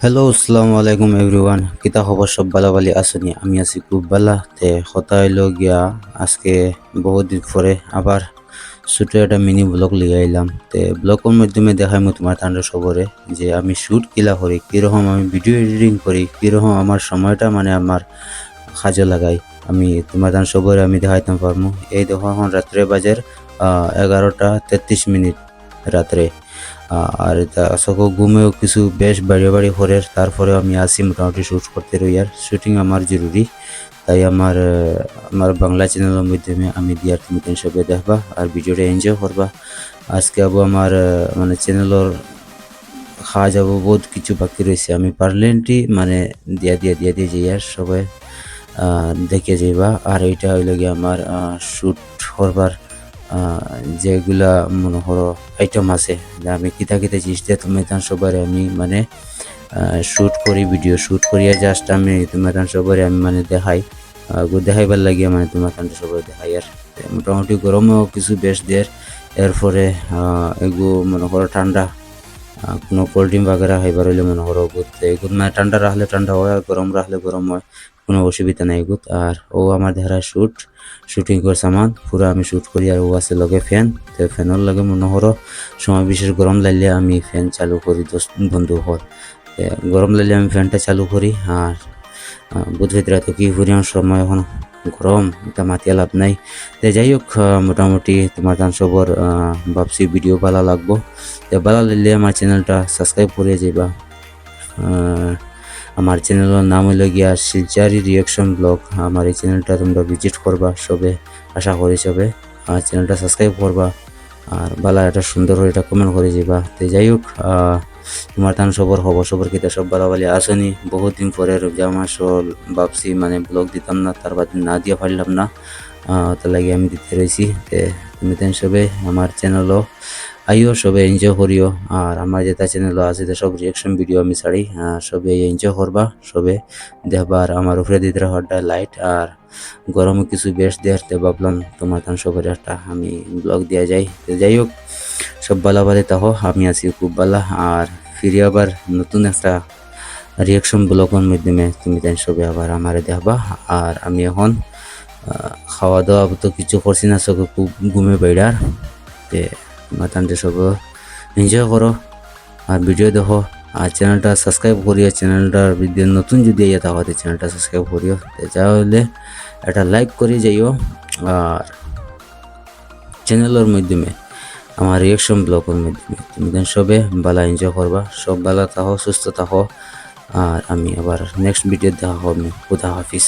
Hello আসসালামু আলাইকুম everyone, কিতা খবর? সব বালাবালি আসনি? আমি আছি খুব বালা। তে কথা হইল গিয়া আজকে বহুত দিন পরে আবার ছোট একটা মিনি ব্লগ লিয়ে আইলাম। তে ব্লগের মাধ্যমে দেখাইমু তোমার তান্ডব সবরে যে আমি শুট কিলা করি, কিরকম আমি ভিডিও এডিটিং করি, কিরকম আমার সময়টা মানে আমার কাজে লাগাই। আমি তোমার তান সবরে আমি দেখাইতাম পারমু। এই দেখো এখন রাত্রে বাজের 11:33 রাত্রে। আর সকল ঘুমেও কিছু বেশ বাড়ি বাড়ি করে তারপরে আমি আসি মোটামুটি শ্যুট করতে রই। আর শুটিং আমার জরুরি, তাই আমার বাংলা চ্যানেলের মাধ্যমে আমি দিয়ার তুমি সবে দেখবা আর ভিডিওটা এনজয় করবা। আজকে আবু আমার মানে চ্যানেলের খাওয়া যাবো বহুত কিছু বাকি রয়েছে, আমি পারলেনটি মানে দিয়া দিয়ে যাই আর সবাই দেখে যাইবা। আর এইটা হইল গিয়ে আমার শ্যুট করবার যেগুলা মনে করো আইটেম আছে, যে আমি কিতা কিতা জিনিস দিয়ে তুমি তান সবার আমি মানে শ্যুট করি, ভিডিও শ্যুট করিয়া জাস্ট আমি তোমার তান সবার আমি মানে দেখাইবার লাগিয়া মানে তোমার তান সবাই দেখাই। আর মোটামুটি গরমেও কিছু বেশ দের এরপরে এগু মনে করো ঠান্ডা কোনো কোল্ড ড্রিঙ্ক বাগেরা খাইবার হইলে মনে করো ঘুরতে এগুত মানে ঠান্ডা রাখলে ঠান্ডা হয় আর গরম রাখলে গরম হয়, কোনো অসুবিধা নাই এগুত। আর ও আমার দেহরা শুটিং কর সামান পুরা আমি শ্যুট করি। আর ও আছে লগে ফ্যান, তো ফ্যানের লগে মনে করো সময় বিশেষ গরম লাগলে আমি ফ্যান চালু করি দোস্ত বন্ধু হল। গরম লাগলে আমি ফ্যানটা চালু করি। আর বুধবিত রাতে কি করি আমার সময় এখন গরম, এটা মাতিয়া লাভ নাই। তো যাই হোক মোটামুটি তোমার তান সবর ভাবছি ভিডিও ভালো লাগবো। তো ভালো লাগলে আমার চ্যানেলটা সাবস্ক্রাইব করে যাইবা। আমার চ্যানেলের নাম হইল গিয়া শিলচারি রিয়াকশন ব্লগ। আমার এই চ্যানেলটা তোমরা ভিজিট করবা সবে, আশা করি সবে আর চ্যানেলটা সাবস্ক্রাইব করবা আর ভালো একটা সুন্দর এটা কমেন্ট করে যাবা। তো যাই হোক তোমার তান সবর খবর কিতা সব বালাবালি আসনি? বহুত দিন পরে রোজা মাস ভাবছি মানে ব্লগ দিতাম না, তার বাদ না দিয়ে পারলাম না, তার লাগে আমি দিতে রয়েছি। তুমি তেন সবে আমার চ্যানেলও আইও, সবে এনজয় করিও। আর আমার যেটা চ্যানেল আছে সব রিয়াকশন ভিডিও আমি ছাড়ি, সবে এনজয় করবা, সবে দেখবা। আর আমার উপরে দিতে হরটা লাইট আর গরমে কিছু বেশ দেখতে ভাবলাম তোমার তান সবার একটা আমি ব্লগ দেওয়া যাই। তো যাই হোক সব বালাবালি তাহো, আমি আছি খুব বালা। আর ফিরে আবার নতুন একটা রিয়াকশন ব্লগের মাধ্যমে তুমি তাই সবে আবার আমারে দেখবা। আর আমি এখন খাওয়া দাওয়া তো কিছু করছি না, সবে খুব ঘুমে বেড়ার। তে মাতানতে সব এনজয় করো আর ভিডিও দেখো আর চ্যানেলটা সাবস্ক্রাইব করিও। চ্যানেলটার ভিডিও নতুন যদি ইয়ে তাহলে চ্যানেলটা সাবস্ক্রাইব করিও। যা হলে একটা লাইক করে যাইও। আর চ্যানেলের মাধ্যমে আমার রিয়াকশন ব্লগের মাধ্যমে তুমি সবে ভালো এনজয় করবা। সব ভালো থাকো, সুস্থ থাকো। আর আমি আবার নেক্সট ভিডিও দেখা হবে। খুদা হাফিজ।